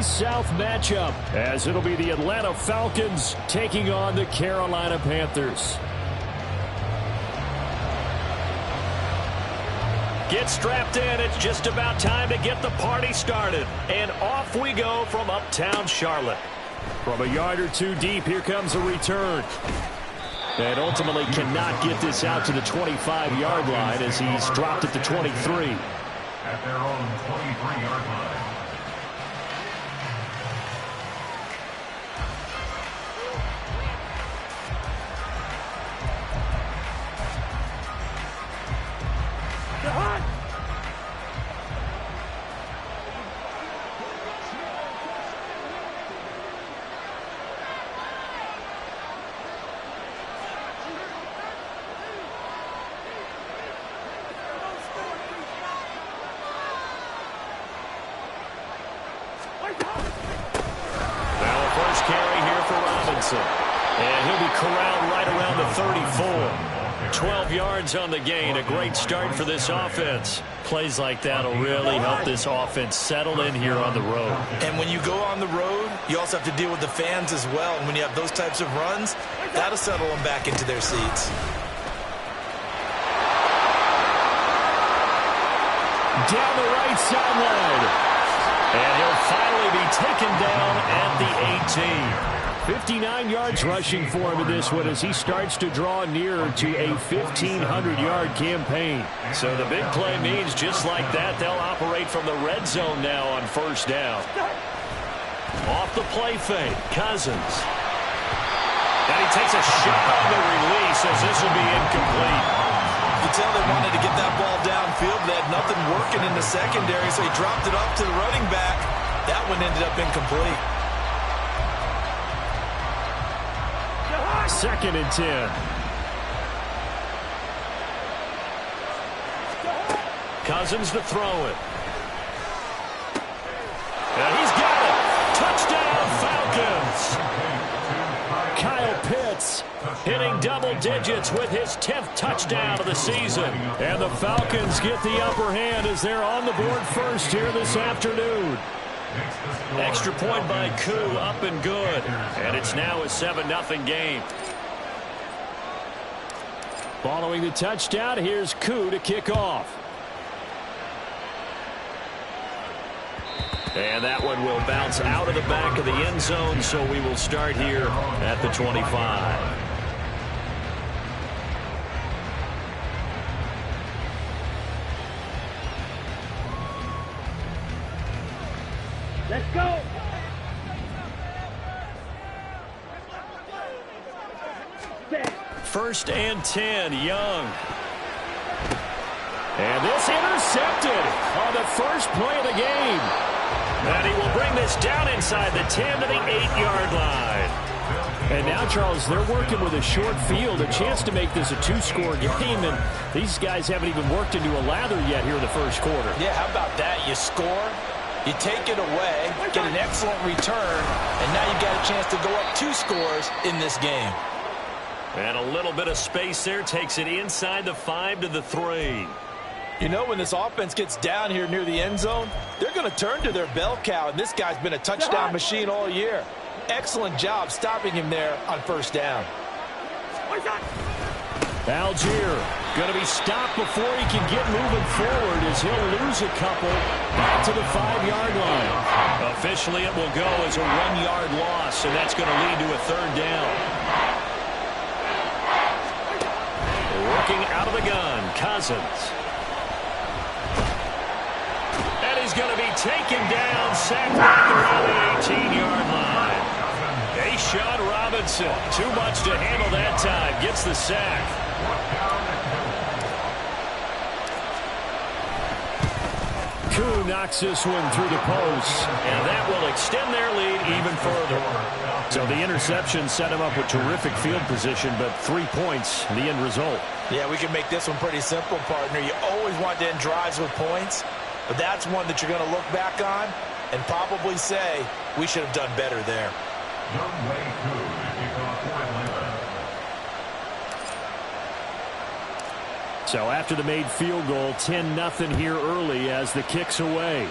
South matchup, as it'll be the Atlanta Falcons taking on the Carolina Panthers. Get strapped in. It's just about time to get the party started. And off we go from uptown Charlotte. From a yard or two deep, here comes a return. And ultimately cannot get this out to the 25-yard line as he's dropped at the 23. At their own 23-yard line. And he'll be corralled right around the 34. 12 yards on the gain. A great start for this offense. Plays like that will really help this offense settle in here on the road. And when you go on the road, you also have to deal with the fans as well. And when you have those types of runs, that'll settle them back into their seats. Down the right sideline. And he'll finally be taken down at the 18. 59 yards rushing for him in this one as he starts to draw nearer to a 1,500-yard campaign. So the big play means just like that, they'll operate from the red zone now on first down. Off the play fake, Cousins. And he takes a shot on the release as this will be incomplete. You can tell they wanted to get that ball downfield. They had nothing working in the secondary, so he dropped it off to the running back. That one ended up incomplete. 2nd and 10. Cousins to throw it. And he's got it. Touchdown, Falcons. Kyle Pitts hitting double digits with his 10th touchdown of the season. And the Falcons get the upper hand as they're on the board first here this afternoon. Extra point by Koo, up and good. And it's now a 7-0 game. Following the touchdown, here's Koo to kick off. And that one will bounce out of the back of the end zone, so we will start here at the 25. Let's go. First and 10, Young. And this intercepted on the first play of the game. And he will bring this down inside the 10 to the 8-yard line. And now, Charles, they're working with a short field, a chance to make this a 2-score game, and these guys haven't even worked into a lather yet here in the first quarter. Yeah, how about that? You score, you take it away, get an excellent return, and now you've got a chance to go up 2 scores in this game. And a little bit of space there takes it inside the 5 to the 3. You know, when this offense gets down here near the end zone, they're going to turn to their bell cow, and this guy's been a touchdown machine all year. Excellent job stopping him there on first down. Algier going to be stopped before he can get moving forward as he'll lose a couple back to the 5-yard line. Officially, it will go as a 1-yard loss, and that's going to lead to a 3rd down. Working out of the gun, Cousins. And he's going to be taken down, sacked back around the 18-yard line. A'Shawn Robinson, too much to handle that time, gets the sack. Koo knocks this one through the post. And that will extend their lead even further. So the interception set him up with terrific field position, but 3 points, the end result. Yeah, we can make this one pretty simple, partner. You always want to end drives with points, but that's one that you're going to look back on and probably say, we should have done better there. So after the made field goal, 10-0 here early as the kick's away.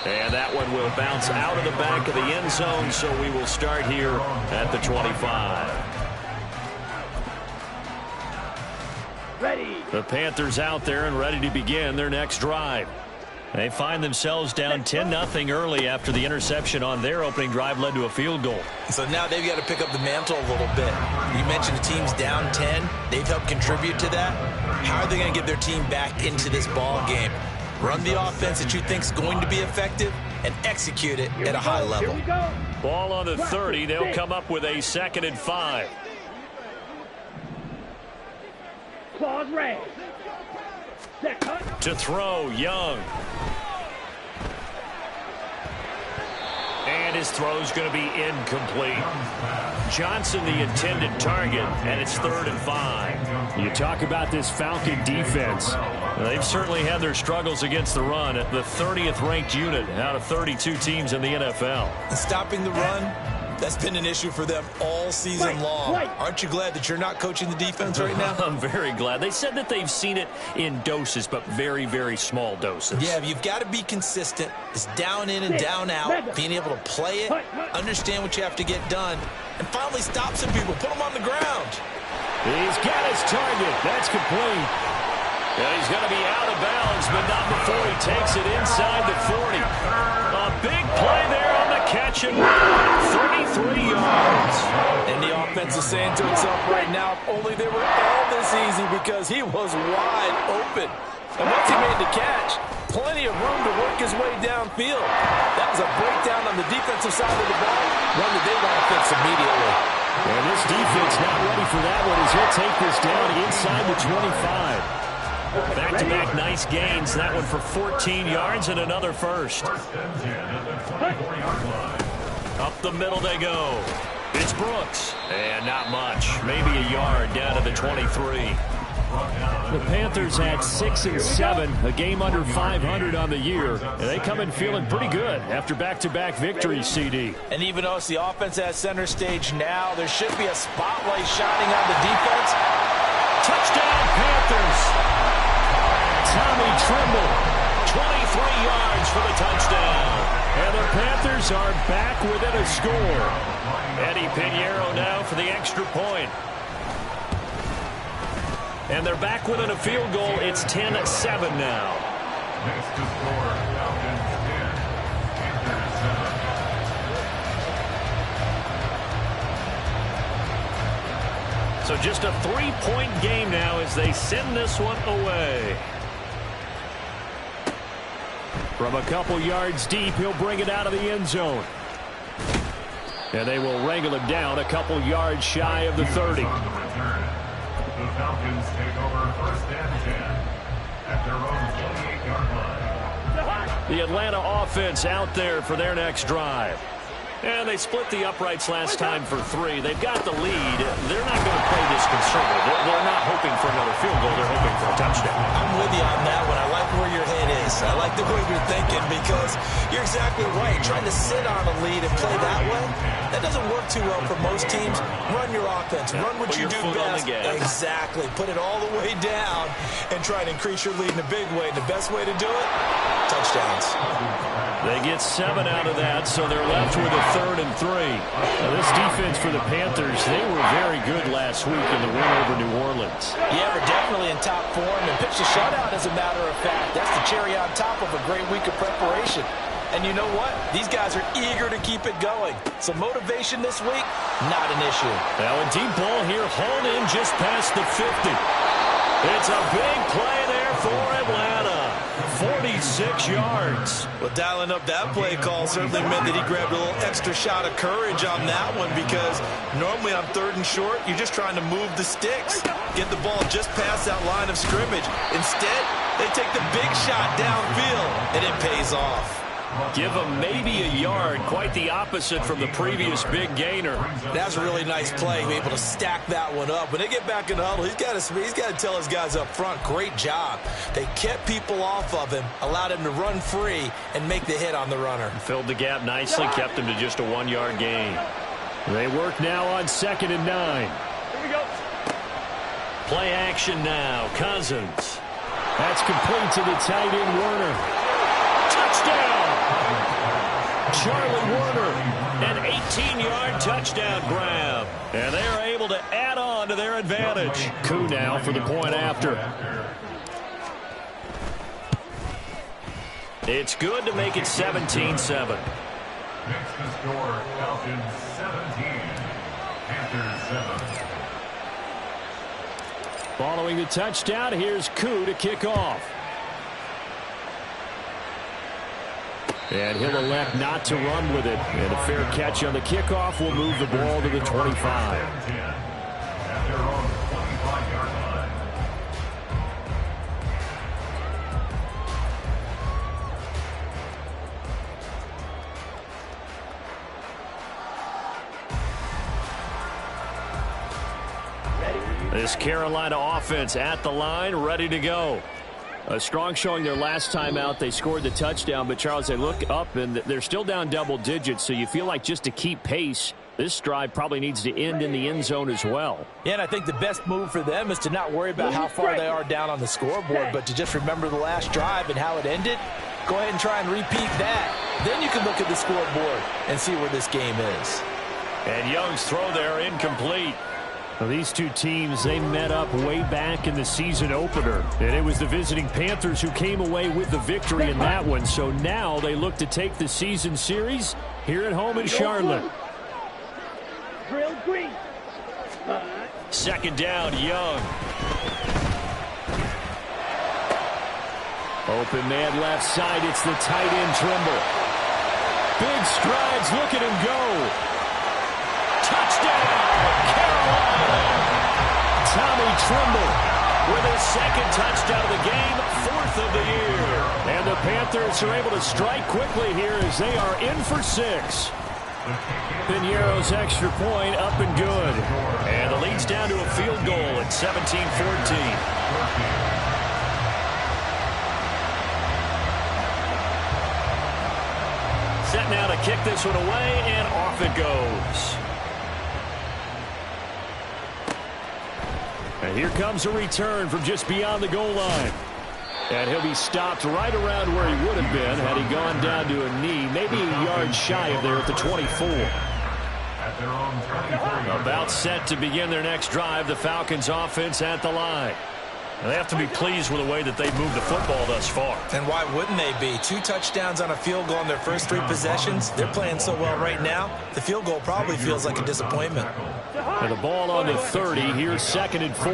And that one will bounce out of the back of the end zone, so we will start here at the 25. Ready. The Panthers out there and ready to begin their next drive. They find themselves down 10-0 early after the interception on their opening drive led to a field goal. So now they've got to pick up the mantle a little bit. You mentioned the team's down 10. They've helped contribute to that. How are they going to get their team back into this ball game? Run the offense that you think is going to be effective and execute it at a high level. Ball on the 30. They'll come up with a 2nd and 5. Claws raised. To throw, Young. And his throw's going to be incomplete. Johnson, the intended target, and it's 3rd and 5. You talk about this Falcon defense. They've certainly had their struggles against the run. The 30th ranked unit out of 32 teams in the NFL. And stopping the run, that's been an issue for them all season long. Aren't you glad that you're not coaching the defense right now? I'm very glad. They said that they've seen it in doses, but very, very small doses. Yeah, you've got to be consistent. It's down in and down out, being able to play it, understand what you have to get done, and finally stop some people, put them on the ground. He's got his target. That's complete. And he's going to be out of bounds, but not before he takes it inside the 40. A big play there on the catch and run. 33 yards. And the offense is saying to itself right now, if only they were all this easy, because he was wide open. And once he made the catch, plenty of room to work his way downfield. That was a breakdown on the defensive side of the ball, one that they want to fix immediately. And this defense not ready for that one as he'll take this down inside the 25. Back-to-back nice gains. That one for 14 yards and another first. Up the middle they go. It's Brooks. And not much. Maybe a yard down to the 23. The Panthers had 6 and 7, a game under 500 on the year, and they come in feeling pretty good after back-to-back victories, CD. And even though it's the offense at center stage now, there should be a spotlight shining on the defense. Touchdown, Panthers! Tommy Tremble, 23 yards for the touchdown. and the Panthers are back within a score. Eddie Pinheiro now for the extra point. And they're back within a field goal. It's 10-7 now. Next to score, Falcons 10, Panthers 7. So just a 3-point game now as they send this one away. From a couple yards deep, he'll bring it out of the end zone. And they will wrangle him down a couple yards shy of the 30. The Falcons take over 1st and 10 at their own 28-yard line. The Atlanta offense out there for their next drive. And they split the uprights last time for 3. They've got the lead. They're not going to play this conservative. They're not hoping for another field goal. They're hoping for a touchdown. I'm with you on that one. I like where your head is. I like the way you're thinking because you're exactly right. Trying to sit on a lead and play that way, that doesn't work too well for most teams. Run your offense. Run what you do best. Exactly. Put it all the way down and try to increase your lead in a big way. The best way to do it, touchdowns. They get 7 out of that, so they're left with a 3rd and 3. Now, this defense for the Panthers, they were very good last week in the win over New Orleans. Yeah, they're definitely in top form and pitched a shutout, as a matter of fact. That's the cherry on top of a great week of preparation. And you know what? These guys are eager to keep it going. So motivation this week, not an issue. Now a deep ball here, hauled in just past the 50. It's a big play there for Atlanta. 46 yards. Well, dialing up that play call certainly meant that he grabbed a little extra shot of courage on that one, because normally on 3rd and short, you're just trying to move the sticks, get the ball just past that line of scrimmage. Instead, they take the big shot downfield, and it pays off. Give him maybe a yard. Quite the opposite from the previous big gainer. That's a really nice play, be able to stack that one up. When they get back in the huddle, he's got to tell his guys up front, great job. They kept people off of him, allowed him to run free, and make the hit on the runner. Filled the gap nicely, kept him to just a 1-yard gain. They work now on 2nd and 9. Here we go. Play action now. Cousins. That's complete to the tight end, Werner. Touchdown! Charlie Warner, an 18-yard touchdown grab. And they are able to add on to their advantage. Koo now for the point after. It's good to make it 17-7. Makes the score Falcons 17, Panthers 7. Following the touchdown, here's Koo to kick off. And he'll elect not to run with it. And a fair catch on the kickoff will move the ball to the 25. At their own 25-yard line. This Carolina offense at the line, ready to go. A strong showing their last time out. They scored the touchdown, but Charles, they look up and they're still down double digits, so you feel like just to keep pace, this drive probably needs to end in the end zone as well. Yeah, and I think the best move for them is to not worry about how far they are down on the scoreboard, but to just remember the last drive and how it ended. Go ahead and try and repeat that. Then you can look at the scoreboard and see where this game is. And Young's throw there incomplete. Well, these two teams, they met up way back in the season opener. And it was the visiting Panthers who came away with the victory in that one. So now they look to take the season series here at home in Charlotte. Drill green. Second down, Young. Open man left side. It's the tight end Trimble. Big strides. Look at him go. Touchdown, Carolina. Tommy Trimble With his second touchdown of the game, 4th of the year. And the Panthers are able to strike quickly here as they are in for 6. Piñeiro's extra point up and good. And the lead's down to a field goal at 17-14. Set now to kick this one away, and off it goes. And here comes a return from just beyond the goal line. And he'll be stopped right around where he would have been had he gone down to a knee, maybe a yard shy of there at the 24. About set to begin their next drive, the Falcons offense at the line. And they have to be pleased with the way that they've moved the football thus far. And why wouldn't they be? 2 touchdowns on a field goal in their first 3 possessions. They're playing so well right now, the field goal probably feels like a disappointment. And the ball on the 30. Here's 2nd and 4.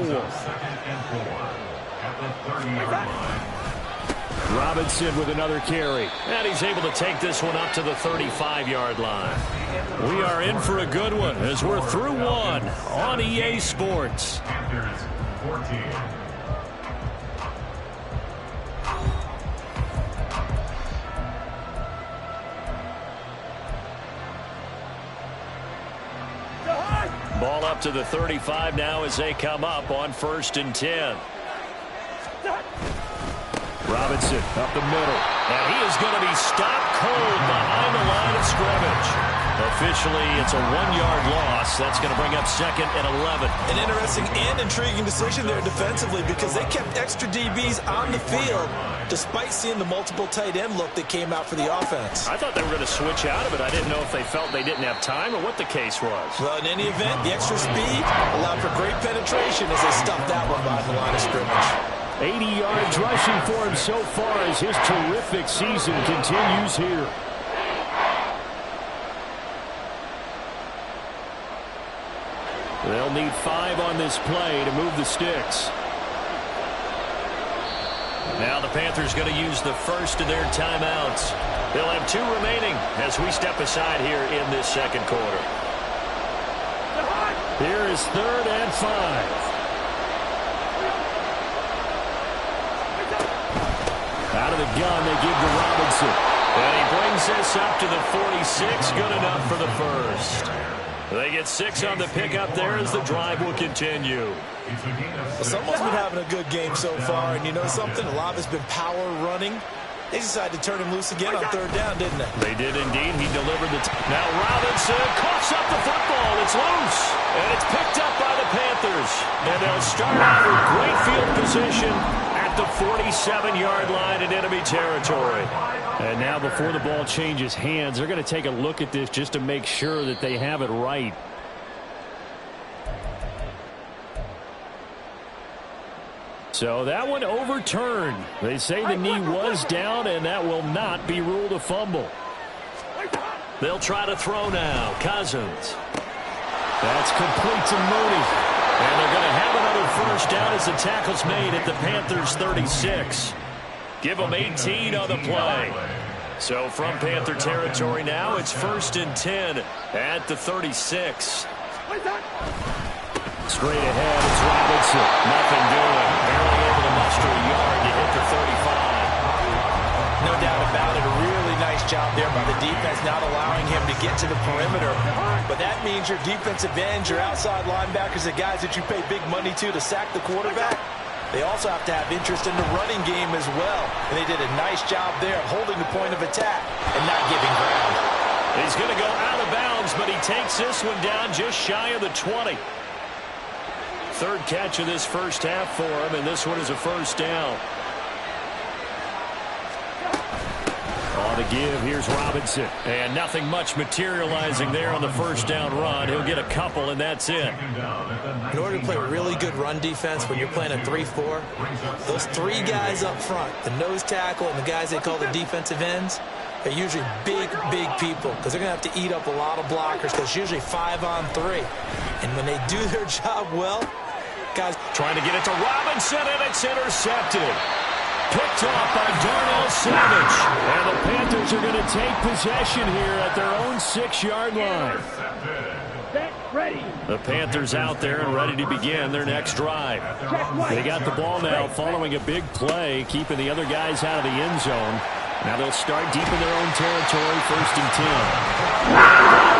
Robinson with another carry. And he's able to take this one up to the 35-yard line. We are in for a good one as we're through one on EA Sports. Panthers 14. Ball up to the 35 now as they come up on 1st and 10. Robinson up the middle. And he is going to be stopped cold behind the line of scrimmage. Officially, it's a 1-yard loss. That's going to bring up 2nd and 11. An interesting and intriguing decision there defensively because they kept extra DBs on the field despite seeing the multiple tight end look that came out for the offense. I thought they were going to switch out of it. I didn't know if they felt they didn't have time or what the case was. Well, in any event, the extra speed allowed for great penetration as they stuffed that one behind the line of scrimmage. 80 yards rushing for him so far as his terrific season continues here. They'll need 5 on this play to move the sticks. Now the Panthers going to use the first of their timeouts. They'll have 2 remaining as we step aside here in this second quarter. Here is 3rd and 5. Out of the gun, they give to Robinson. And he brings this up to the 46. Good enough for the first. They get 6 on the pickup there as the drive will continue. Well, someone's been having a good game so far, and you know something? A lot has been power running. They decided to turn him loose again on 3rd down, didn't they? They did indeed. He delivered the now Robinson coughs up the football. It's loose. And it's picked up by the Panthers. And they'll start out with great field position at the 47-yard line in enemy territory. And now before the ball changes hands, they're going to take a look at this just to make sure that they have it right. So that one overturned. They say the knee was down, and that will not be ruled a fumble. They'll try to throw now. Cousins. That's complete to Mooney. And they're going to have another first down as the tackle's made at the Panthers' 36. Give them 18 on the play. So from Panther territory now, it's 1st and 10 at the 36. Straight ahead, it's Robinson. Nothing doing. Barely able to muster a yard to hit the 35. No doubt about it. A really nice job there by the defense, not allowing him to get to the perimeter. But that means your defensive ends, your outside linebackers, the guys that you pay big money to sack the quarterback, they also have to have interest in the running game as well. And they did a nice job there of holding the point of attack and not giving ground. He's going to go out of bounds, but he takes this one down just shy of the 20. Third catch of this first half for him, and this one is a first down. On the give, here's Robinson. And nothing much materializing there on the first down run. He'll get a couple, and that's it. In order to play really good run defense when you're playing a 3-4, those three guys up front, the nose tackle and the guys they call the defensive ends, they're usually big, big people because they're going to have to eat up a lot of blockers because it's usually 5-on-3. And when they do their job well, guys trying to get it to Robinson, and it's intercepted. Picked off by Darnell Savage. And the Panthers are going to take possession here at their own 6-yard line. Ready. The Panthers out there and ready to begin their next drive. They got the ball now following a big play, keeping the other guys out of the end zone. Now they'll start deep in their own territory, 1st and 10.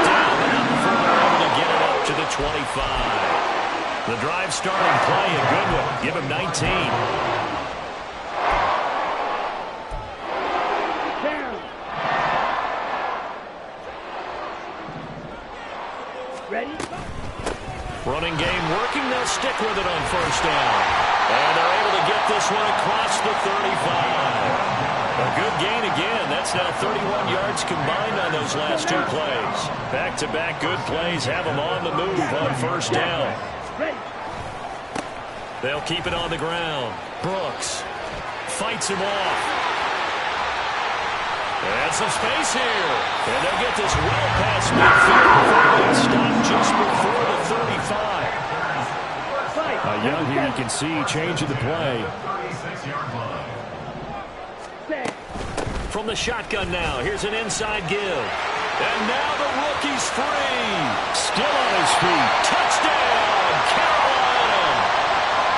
Down, but not before they're able to get it up to the 25. The drive starting play, a good one. Give him 19. Ready? Running game working. They'll stick with it on first down. And they're able to get this one across the 35. A good gain again. That's now 31 yards combined on those last two plays. Back-to-back good plays have them on the move on first down. They'll keep it on the ground. Brooks fights him off. And some space here. And they'll get this well past midfield. Stopped just before the 35. Young here, you can see changing the play. From the shotgun now, here's an inside give. And now the rookie's free. Still on his feet. Touchdown, Carolina.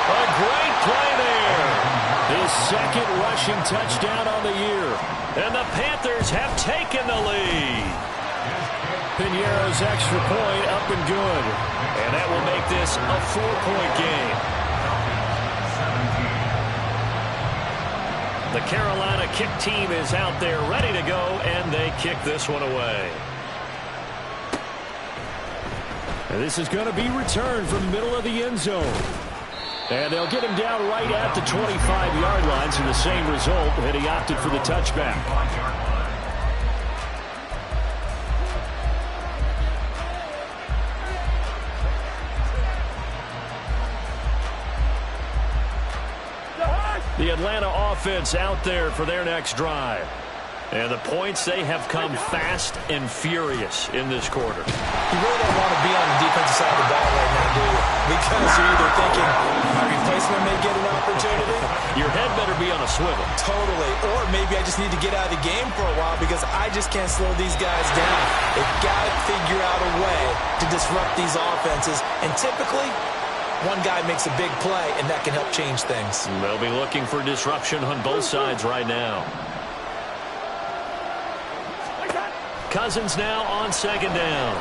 A great play there. His second rushing touchdown on the year. And the Panthers have taken the lead. Piñeiro's extra point up and good. And that will make this a 4-point game. The Carolina kick team is out there ready to go, and they kick this one away. And this is going to be returned from the middle of the end zone. And they'll get him down right at the 25-yard line, so the same result, and he opted for the touchback. The Atlanta offense out there for their next drive. And the points, they have come fast and furious in this quarter. You really don't want to be on the defensive side of the ball right now, do you? Because you're either thinking my replacement may get an opportunity. Your head better be on a swivel. Totally. Or maybe I just need to get out of the game for a while because I just can't slow these guys down. They've got to figure out a way to disrupt these offenses. And typically, one guy makes a big play, and that can help change things. They'll be looking for disruption on both sides right now. Cousins now on second down.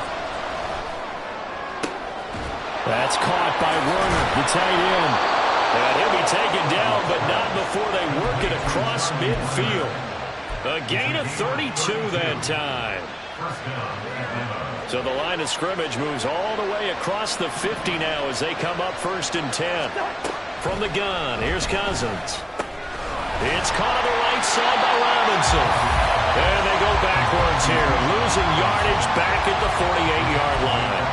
That's caught by Werner, the tight end. And he'll be taken down, but not before they work it across midfield. A gain of 32 that time. So the line of scrimmage moves all the way across the 50 now as they come up 1st and 10. From the gun, here's Cousins. It's caught on the right side by Robinson. And they go backwards here, losing yardage back at the 48-yard line.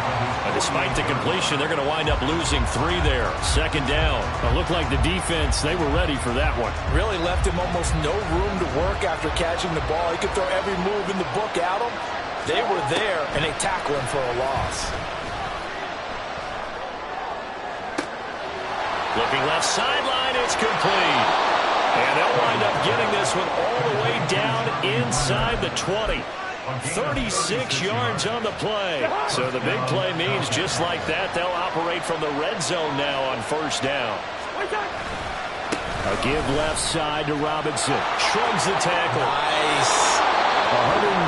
And despite the completion, they're going to wind up losing 3 there. Second down. It looked like the defense, they were ready for that one. Really left him almost no room to work after catching the ball. He could throw every move in the book at him. They were there, and they tackle him for a loss. Looking left sideline, it's complete. And they'll wind up getting this one all the way down inside the 20. 36 yards on the play. So the big play means just like that, they'll operate from the red zone now on first down. A give left side to Robinson. Shrugs the tackle. Nice.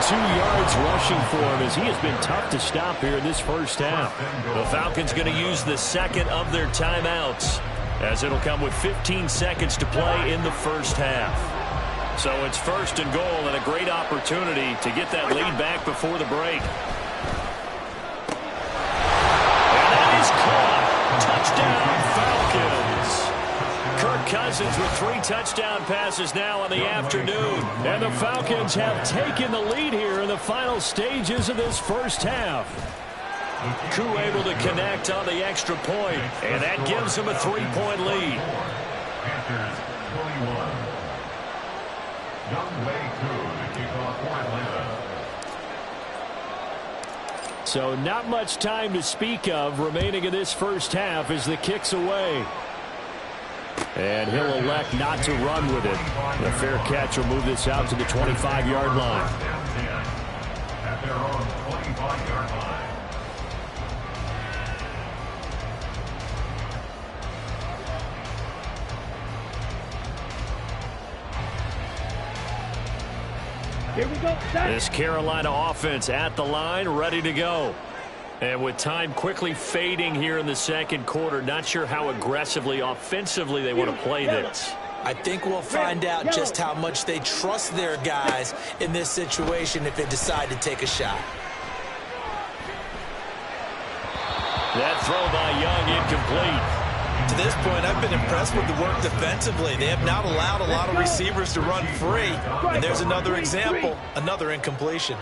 102 yards rushing for him as he has been tough to stop here in this first half. The Falcons going to use the second of their timeouts, as it'll come with 15 seconds to play in the first half. So it's first and goal and a great opportunity to get that lead back before the break. And that is caught. Touchdown, Falcons. Kirk Cousins with 3 touchdown passes now on the afternoon. And the Falcons have taken the lead here in the final stages of this first half. Koo able to connect on the extra point, and that gives him a 3-point lead. Panthers 21. Young Wei Koo to kick off for Atlanta. So not much time to speak of remaining in this first half as the kick's away. And he'll elect not to run with it. The fair catch will move this out to the 25-yard line. At their own 25-yard line. Here we go. This Carolina offense at the line, ready to go. And with time quickly fading here in the second quarter, not sure how aggressively, offensively they want to play this. I think we'll find out just how much they trust their guys in this situation if they decide to take a shot. That throw by Young incomplete. To this point, I've been impressed with the work defensively. They have not allowed a lot of receivers to run free. And there's another example, another incompletion.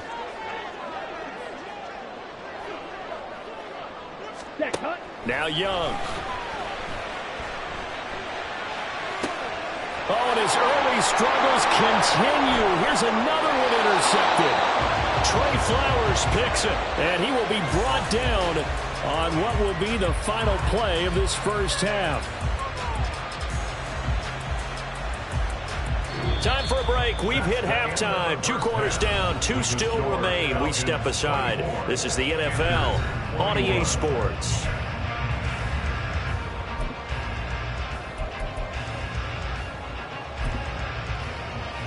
Now Young. Oh, and his early struggles continue. Here's another one intercepted. Trey Flowers picks it. And he will be brought down on what will be the final play of this first half. Time for a break. We've hit halftime. 2 quarters down. 2 still remain. We step aside. This is the NFL on EA Sports.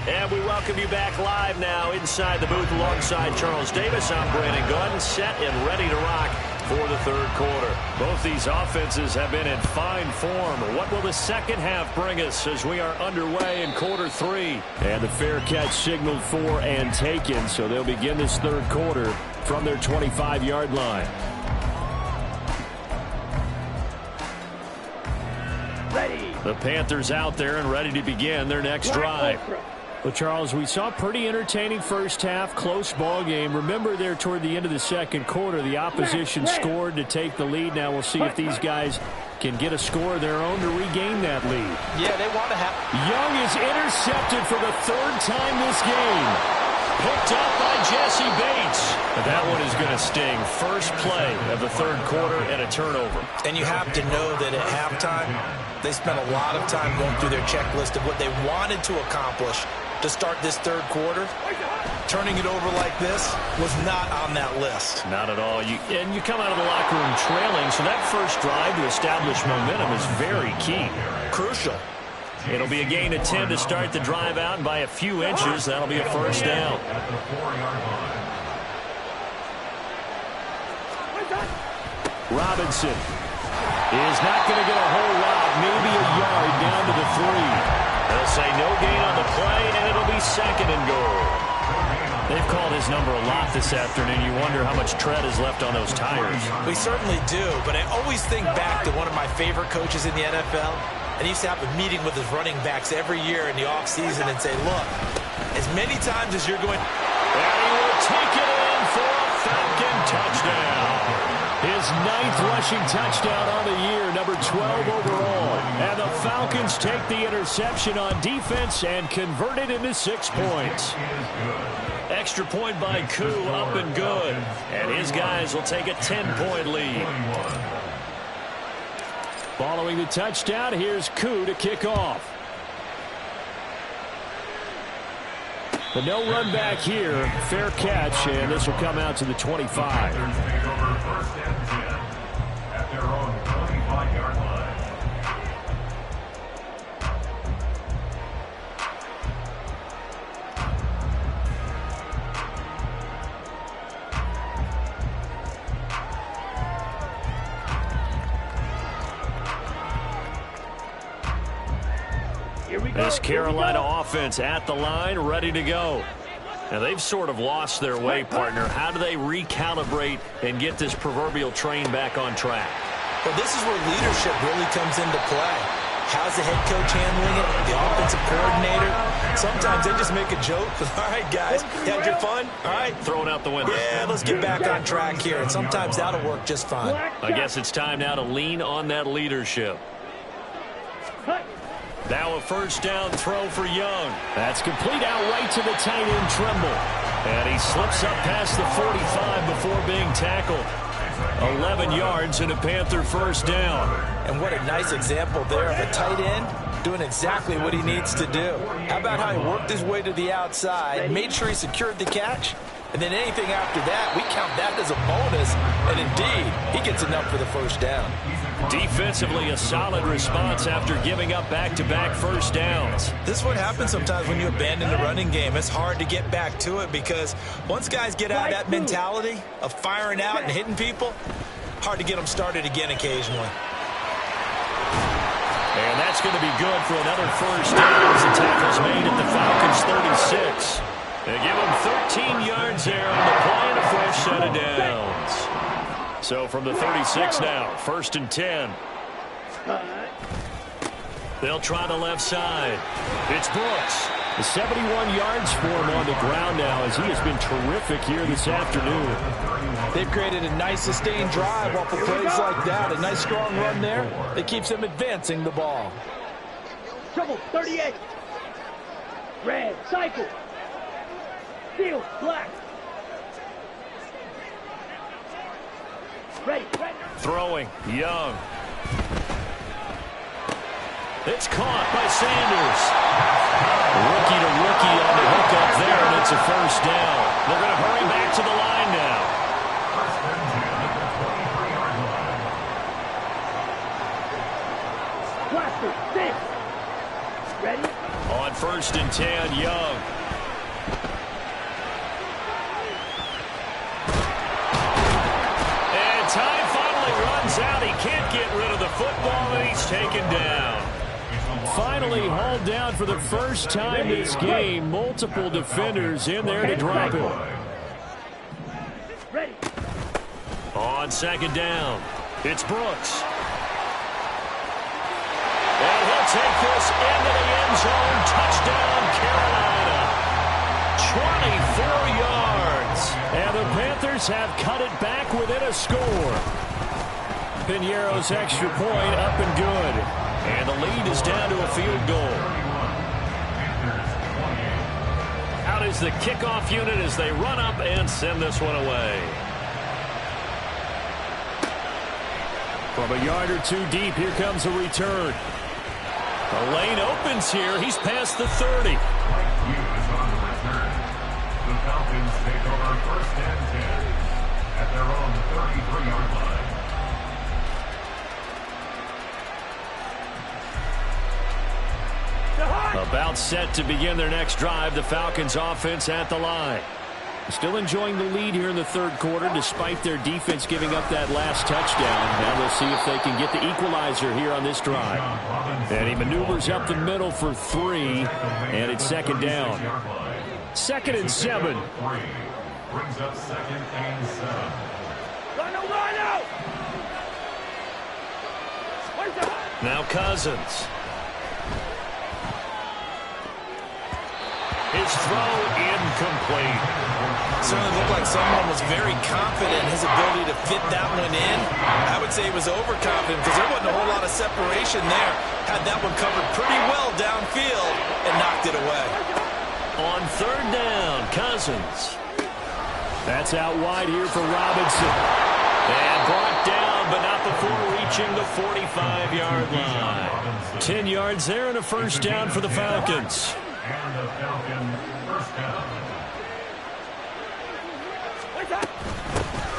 And we welcome you back live now inside the booth alongside Charles Davis. I'm Brandon Gunn, set and ready to rock for the third quarter. Both these offenses have been in fine form. What will the second half bring us as we are underway in quarter 3? And the fair catch signaled for and taken, so they'll begin this third quarter from their 25-yard line. Ready. The Panthers out there and ready to begin their next drive. Well, Charles, we saw a pretty entertaining first half, close ball game. Remember there toward the end of the second quarter, the opposition scored to take the lead. Now we'll see if these guys can get a score of their own to regain that lead. Yeah, they want to have... Young is intercepted for the 3rd time this game. Picked up by Jesse Bates. And that one is going to sting. First play of the third quarter and a turnover. And you have to know that at halftime, they spent a lot of time going through their checklist of what they wanted to accomplish to start this third quarter. Turning it over like this was not on that list. Not at all. And you come out of the locker room trailing, so that first drive to establish momentum is very key. Crucial. It'll be a gain of 10 to start the drive out, and by a few inches, that'll be a first down. At the 4-yard line. Robinson is not going to get a whole lot, maybe a yard down to the 3. They'll say no gain on the play, and it'll be second and goal. They've called his number a lot this afternoon. You wonder how much tread is left on those tires. We certainly do, but I always think back to one of my favorite coaches in the NFL, and he used to have a meeting with his running backs every year in the offseason and say, look, as many times as you're going... And he will take it in for a Falcon touchdown. His 9th rushing touchdown on the year, number 12 overall. And the Falcons take the interception on defense and convert it into 6 points. Extra point by Koo, up and good. And his guys will take a 10-point lead. Following the touchdown, here's Koo to kick off. The no run back here, fair catch, and this will come out to the 25. Panthers take over first and 10 at their own 25-yard line. This Carolina offense at the line, ready to go. Now, they've sort of lost their way, partner. How do they recalibrate and get this proverbial train back on track? Well, this is where leadership really comes into play. How's the head coach handling it? The offensive coordinator? Sometimes they just make a joke. All right, guys, you had your fun? All right. Throw it out the window. Yeah, let's get back on track here. And sometimes that'll work just fine. I guess it's time now to lean on that leadership. Now a first down throw for Young. That's complete out right to the tight end, Tremble. And he slips up past the 45 before being tackled. 11 yards and a Panther first down. And what a nice example there of a tight end doing exactly what he needs to do. How about how he worked his way to the outside, made sure he secured the catch, and then anything after that, we count that as a bonus. And indeed, he gets enough for the first down. Defensively, a solid response after giving up back-to-back first downs. This is what happens sometimes when you abandon the running game. It's hard to get back to it because once guys get out of that mentality of firing out and hitting people, hard to get them started again occasionally. And that's going to be good for another first down as the tackle's made at the Falcons' 36. They give him 13 yards there on the play and a fresh set of downs. So from the 36 now, first and 10. They'll try the left side. It's Brooks. The 71 yards for him on the ground now as he has been terrific here this afternoon. They've created a nice sustained drive off of plays like that. A nice strong run there that keeps them advancing the ball. Trouble, 38. Red, cycle. Field, black. Ready. Throwing, Young. It's caught by Sanders. Rookie to rookie on the hook up there, and it's a first down. They're going to hurry back to the line now. Blaster, 6. Ready? On first and 10, Young. And time finally runs out. He can't get rid of the football, and he's taken down. Finally hauled down for the first time this game. Multiple defenders in there to drop him. Ready. On second down, it's Brooks. And he'll take this into the end zone. Touchdown, Carolina. 24 yards. And the Panthers have cut it back within a score. Piñeiro's extra point up and good. And the lead is down to a field goal. Out is the kickoff unit as they run up and send this one away. From a yard or two deep, here comes a return. The lane opens here. He's past the 30. Hughes on the return. The Falcons take over first and 10 at their own 33-yard line. About set to begin their next drive, the Falcons offense at the line. Still enjoying the lead here in the third quarter despite their defense giving up that last touchdown. Now we'll see if they can get the equalizer here on this drive. And he maneuvers up the middle for 3, and it's second down. 2nd and 7. Brings up 2nd and 7. Run out! Now Cousins. His throw incomplete. Certainly looked like someone was very confident in his ability to fit that one in. I would say he was overconfident because there wasn't a whole lot of separation there. Had that one covered pretty well downfield and knocked it away. On third down, Cousins. That's out wide here for Robinson. And brought down, but not before reaching the 45-yard line. 10 yards there and a first down for the Falcons. And the Falcons first down.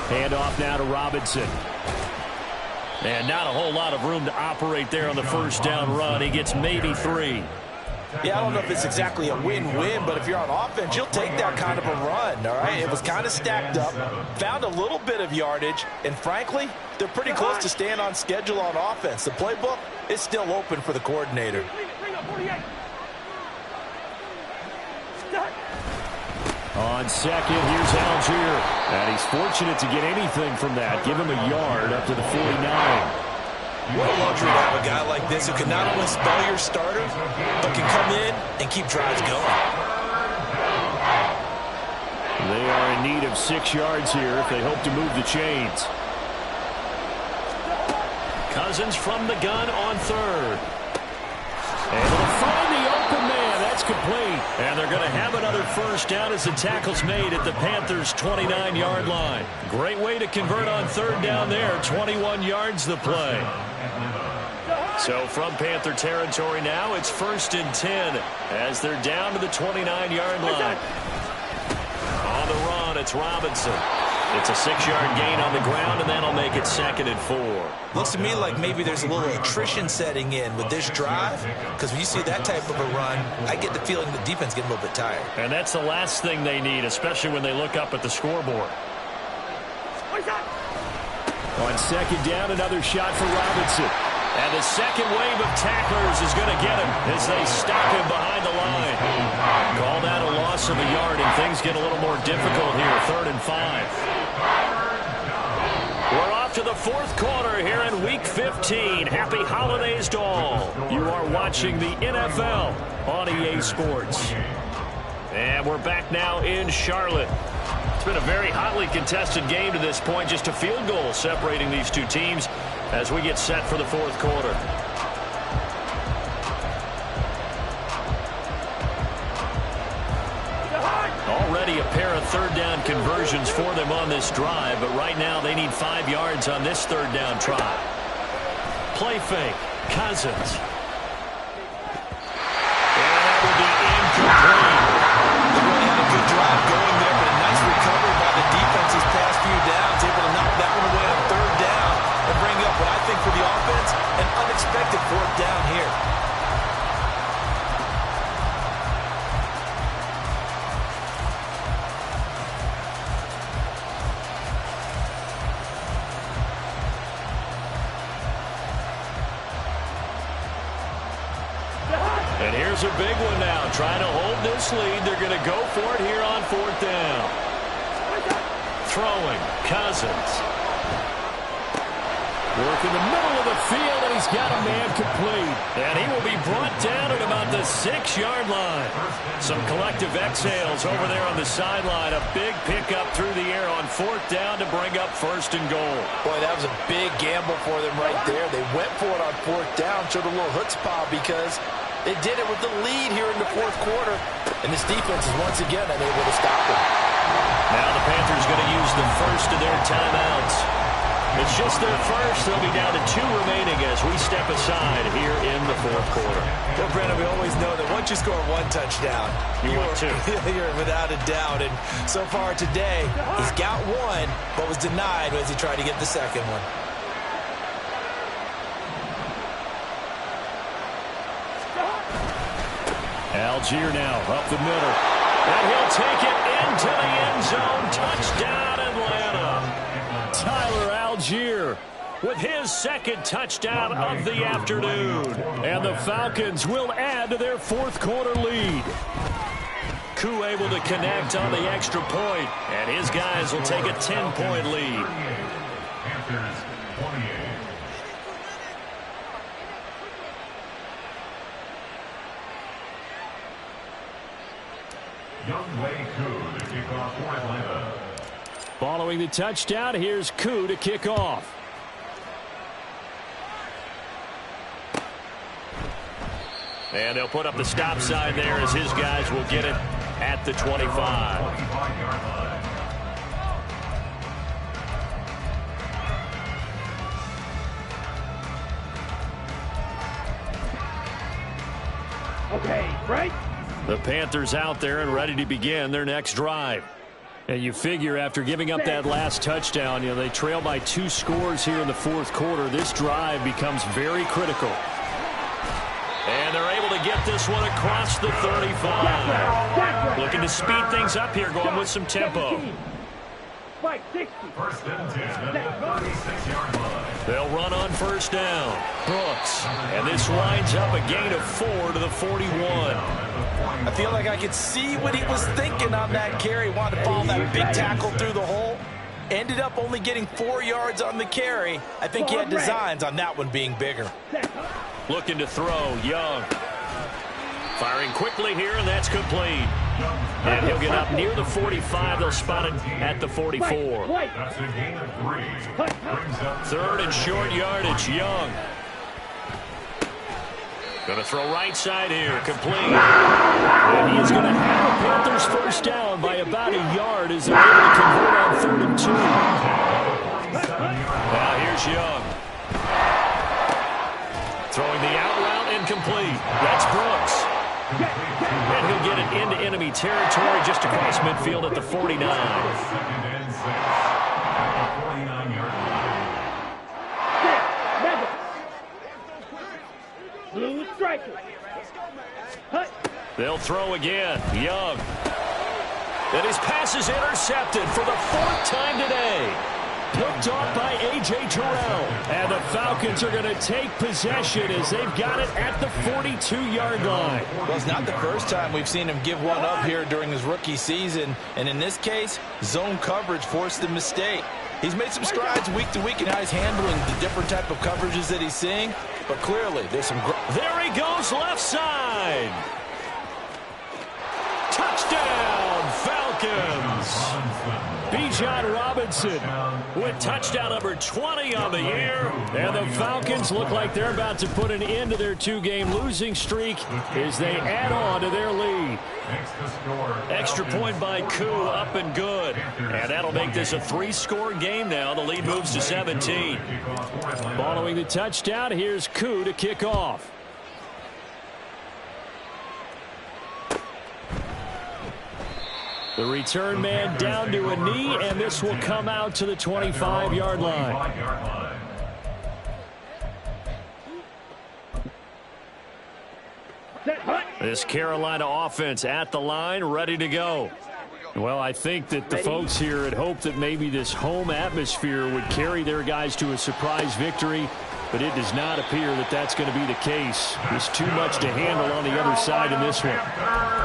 Hand off now to Robinson. And not a whole lot of room to operate there on the first down run. He gets maybe 3. Yeah, I don't know if it's exactly a win-win, but if you're on offense, you'll take that kind of a run, all right? It was kind of stacked up, found a little bit of yardage, and frankly, they're pretty close to staying on schedule on offense. The playbook is still open for the coordinator. On second, here's Algier. And he's fortunate to get anything from that. Give him a yard up to the 49. What a luxury to have a guy like this who can not only spell your starter, but can come in and keep drives going. They are in need of 6 yards here if they hope to move the chains. Cousins from the gun on third. Able to find the open man. That's complete. And they're going to have another first down as the tackle's made at the Panthers' 29-yard line. Great way to convert on third down there. 21 yards the play. So from Panther territory now, it's 1st and 10 as they're down to the 29-yard line. On the run, it's Robinson. It's a 6-yard gain on the ground, and that'll make it 2nd and 4. Looks to me like maybe there's a little attrition setting in with this drive, because when you see that type of a run, I get the feeling the defense getting a little bit tired. And that's the last thing they need, especially when they look up at the scoreboard. On second down, another shot for Robinson. And the second wave of tacklers is going to get him as they stop him behind the line. Call that a loss of a yard, and things get a little more difficult here. 3rd and 5. We're off to the 4th quarter here in Week 15. Happy holidays to all. You are watching the NFL on EA Sports. And we're back now in Charlotte. It's been a very hotly contested game to this point. Just a field goal separating these two teams as we get set for the 4th quarter. Already a pair of third down conversions for them on this drive, but right now they need 5 yards on this third down try. Play fake, Cousins. And that will be incomplete. They really had a good drive going there, but a nice recovery by the defense these past few downs. Able to knock that one away on third down and bring up what I think for the offense, an unexpected 4th down here. And here's a big one now. Trying to hold this lead. They're going to go for it here on 4th down. Throwing, Cousins. Work in the middle of the field, and he's got a man complete. And he will be brought down at about the 6-yard line. Some collective exhales over there on the sideline. A big pickup through the air on 4th down to bring up 1st and goal. Boy, that was a big gamble for them right there. They went for it on 4th down, showed a little chutzpah because they did it with the lead here in the 4th quarter. And this defense is once again unable to stop them. Now the Panthers going to use the first of their timeouts. It's just their first. They'll be down to 2 remaining as we step aside here in the 4th quarter. Well, Brandon, we always know that once you score 1 touchdown, You want 2. You're without a doubt. And so far today, he's got 1, but was denied as he tried to get the second one. Algier now up the middle. And he'll take it into the end zone. Touchdown, Atlanta. Tyler Algier With his 2nd touchdown of the afternoon. And the Falcons will add to their 4th quarter lead. Koo able to connect on the extra point, and his guys will take a 10-point lead. Panthers 28. Younghoe Koo to kick off for Atlanta. Following the touchdown, here's Koo to kick off. And they'll put up the stop sign there as his guys will get it at the 25. 25-yard line. Okay, right? The Panthers out there and ready to begin their next drive. And you figure after giving up that last touchdown, they trail by 2 scores here in the fourth quarter. This drive becomes very critical. And they're able to get this one across the 35. Looking to speed things up here, going with some tempo. Fight 60. First and 10 at the 36-yard line. They'll run on first down. Brooks. And this winds up a gain of 4 to the 41. I feel like I could see what he was thinking on that carry. Wanted to follow that big tackle through the hole. Ended up only getting 4 yards on the carry. I think he had designs on that one being bigger. Looking to throw, Young. Firing quickly here, and that's complete. And he'll get up near the 45. They'll spot it at the 44. That's a gain of 3. Brings up 3rd and short yardage, Young. Going to throw right side here, complete. And he is going to have the Panthers first down by about a yard as they're able to convert on 3rd and 2. Now here's Young. Throwing the out route incomplete. That's Brooks. And he'll get it into enemy territory just across midfield at the 49. 2nd and 6 at the 49-yard line. Blue striker. They'll throw again. Young. And his pass is intercepted for the 4th time today. Picked off by A.J. Terrell. And the Falcons are going to take possession as they've got it at the 42-yard line. Well, it's not the first time we've seen him give one up here during his rookie season. And in this case, zone coverage forced the mistake. He's made some strides week to week in how he's handling the different type of coverages that he's seeing. But clearly, there's some... There he goes, left side. Touchdown, Falcons. Bijan Robinson with touchdown number 20 on the year. And the Falcons look like they're about to put an end to their 2-game losing streak as they add on to their lead. Extra point by Koo, up and good. And that'll make this a 3-score game now. The lead moves to 17. Following the touchdown, here's Koo to kick off. The return man down to a knee, and this will come out to the 25-yard line. This Carolina offense at the line, ready to go. Well, I think that the folks here had hoped that maybe this home atmosphere would carry their guys to a surprise victory, but it does not appear that that's going to be the case. There's too much to handle on the other side in this one.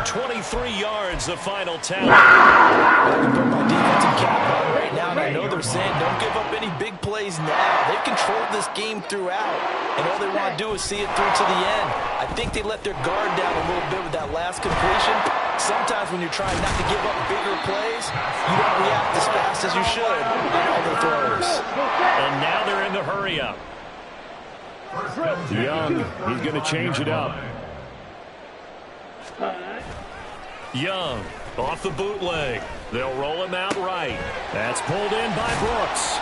23 yards, the final tally. I can put my defensive cap on right now, and I know they're saying don't give up any big plays now. They've controlled this game throughout, and all they want to do is see it through to the end. I think they let their guard down a little bit with that last completion. Sometimes when you're trying not to give up bigger plays, you don't react as fast as you should on other throws. And now they're in the hurry-up. Young, he's going to change it up. Young, off the bootleg. They'll roll him out right. That's pulled in by Brooks.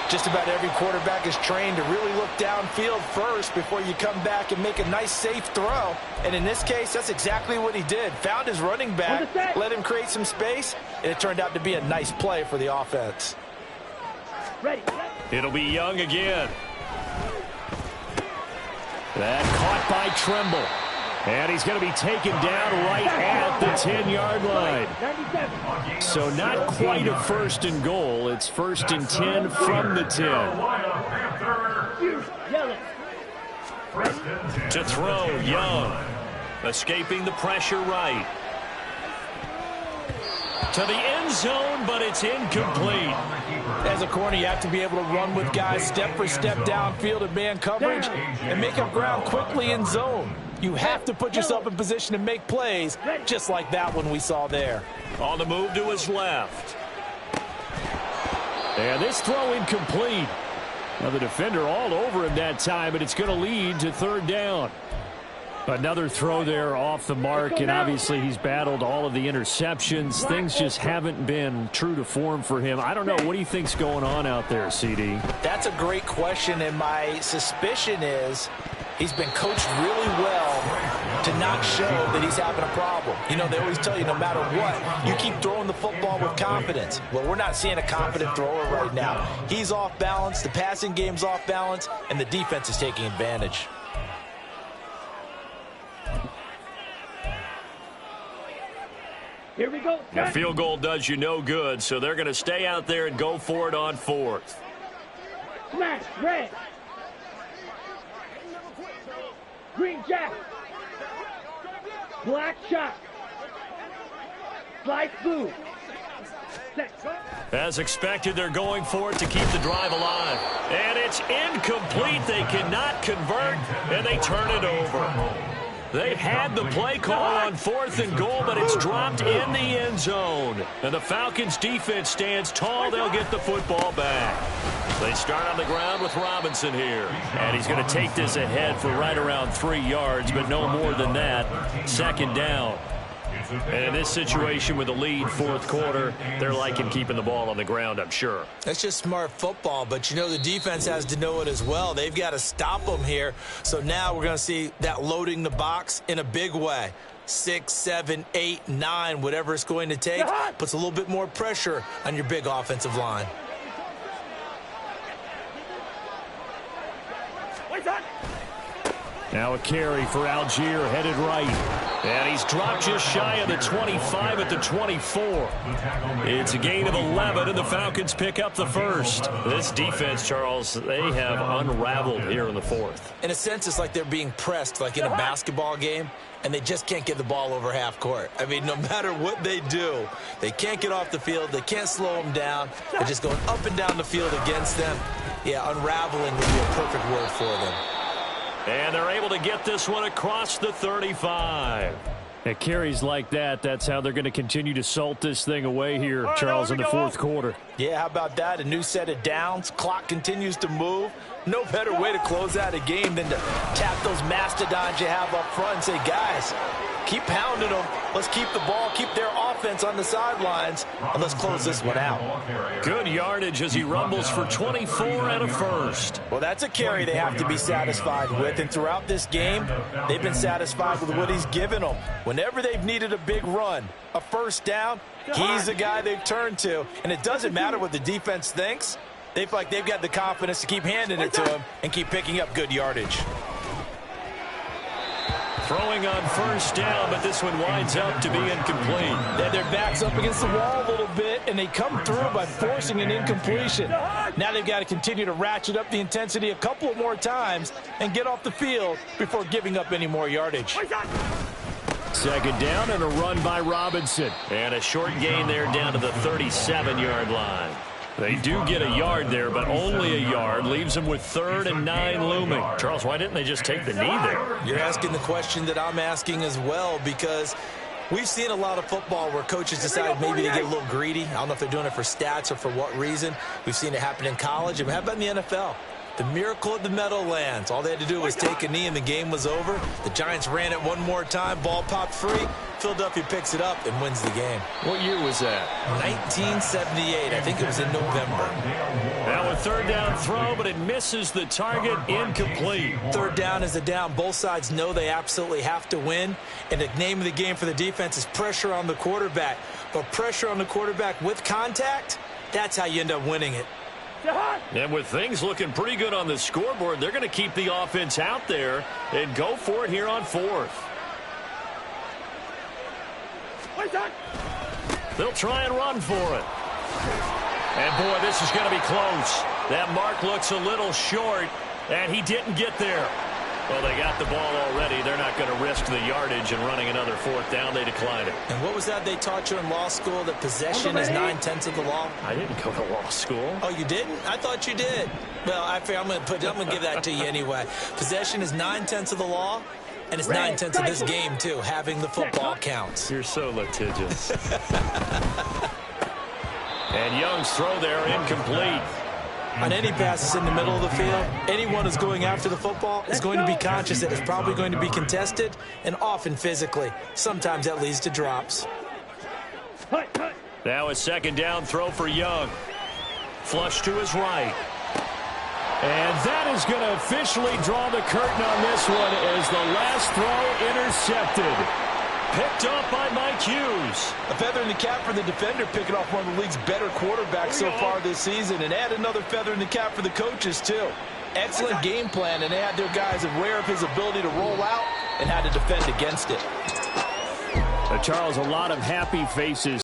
Just about every quarterback is trained to really look downfield first before you come back and make a nice, safe throw. And in this case, that's exactly what he did. Found his running back, let him create some space, and it turned out to be a nice play for the offense. It'll be Young again. That caught by Tremble. And he's going to be taken down right at the 10-yard line. So not quite a 1st and goal. It's 1st and 10 from the 10. To throw, Young. Escaping the pressure right. To the end zone, but it's incomplete. As a corner, you have to be able to run with guys step for step downfield in man coverage and make up ground quickly in zone. You have to put yourself in position to make plays, just like that one we saw there. On the move to his left. And this throw incomplete. Well, the defender all over him that time, and it's going to lead to third down. Another throw there off the mark, and obviously he's battled all of the interceptions. Things just haven't been true to form for him. I don't know. What do you think's going on out there, CD? That's a great question, and my suspicion is he's been coached really well to not show that he's having a problem. You know, they always tell you no matter what, you keep throwing the football with confidence. Well, we're not seeing a confident thrower right now. He's off balance, the passing game's off balance, and the defense is taking advantage. Here we go. The field goal does you no good, so they're going to stay out there and go for it on fourth. Smash, red. Green jack. Black shot. Slice blue. As expected, they're going for it to keep the drive alive. And it's incomplete. They cannot convert, and they turn it over. They had the play call on 4th and goal, but it's dropped in the end zone. And the Falcons defense stands tall. They'll get the football back. They start on the ground with Robinson here. And he's going to take this ahead for right around 3 yards, but no more than that. Second down. And in this situation with the lead, fourth quarter, they're liking keeping the ball on the ground, I'm sure. That's just smart football, but you know the defense has to know it as well. They've got to stop them here. So now we're going to see that loading the box in a big way. 6, 7, 8, 9, whatever it's going to take, puts a little bit more pressure on your big offensive line. Now a carry for Algier, headed right. And he's dropped just shy of the 25 at the 24. It's a gain of 11, and the Falcons pick up the first. This defense, Charles, they have unraveled here in the fourth. In a sense, it's like they're being pressed like in a basketball game, and they just can't get the ball over half court. I mean, no matter what they do, they can't get off the field. They can't slow them down. They're just going up and down the field against them. Yeah, unraveling would be a perfect word for them. And they're able to get this one across the 35. At carries like that, that's how they're going to continue to salt this thing away here, Charles, in the fourth quarter. Yeah, how about that? A new set of downs. Clock continues to move. No better way to close out a game than to tap those mastodons you have up front and say, guys, keep pounding them. Let's keep the ball, keep their offense on the sidelines, and let's close this one out. Good yardage as he rumbles for 24 and a first. Well, that's a carry they have to be satisfied with, and throughout this game, they've been satisfied with what he's given them. Whenever they've needed a big run, a first down, he's the guy they've turned to, and it doesn't matter what the defense thinks. They feel like they've got the confidence to keep handing it to him and keep picking up good yardage. Throwing on first down, but this one winds up to be incomplete. Their back's up against the wall a little bit, and they come through by forcing an incompletion. Now they've got to continue to ratchet up the intensity a couple of more times and get off the field before giving up any more yardage. Second down and a run by Robinson. And a short gain there down to the 37-yard line. They do get a yard there, but only a yard. Leaves them with 3rd and 9 looming. Charles, why didn't they just take the knee there? You're asking the question that I'm asking as well, because we've seen a lot of football where coaches decide maybe to get a little greedy. I don't know if they're doing it for stats or for what reason. We've seen it happen in college. And how about in the NFL? The miracle of the Meadowlands. All they had to do was take a knee and the game was over. The Giants ran it one more time. Ball popped free. Philadelphia picks it up and wins the game. What year was that? 1978. I think it was in November. Now a third down throw, but it misses the target. Incomplete. Third down is a down. Both sides know they absolutely have to win. And the name of the game for the defense is pressure on the quarterback. But pressure on the quarterback with contact, that's how you end up winning it. And with things looking pretty good on the scoreboard, they're going to keep the offense out there and go for it here on fourth. They'll try and run for it. And, boy, this is going to be close. That mark looks a little short, and he didn't get there. Well, they got the ball already. They're not going to risk the yardage and running another fourth down. They declined it. And what was that they taught you in law school, that possession is 9/10 of the law? I didn't go to law school. Oh, you didn't? I thought you did. Well, I'm going to give that to you anyway. Possession is 9/10 of the law, And it's 9/10 of this game, too. Having the football counts. You're so litigious. And Young's throw there incomplete. On any passes in the middle of the field, anyone who's going after the football is going to be conscious that it's probably going to be contested and often physically. Sometimes that leads to drops. Now a second down throw for Young. Flush to his right. And that is going to officially draw the curtain on this one as the last throw intercepted. Picked up by Mike Hughes. A feather in the cap for the defender, picking off one of the league's better quarterbacks so far this season, and add another feather in the cap for the coaches, too. Excellent game plan, and they had their guys aware of his ability to roll out and had to defend against it. Charles, a lot of happy faces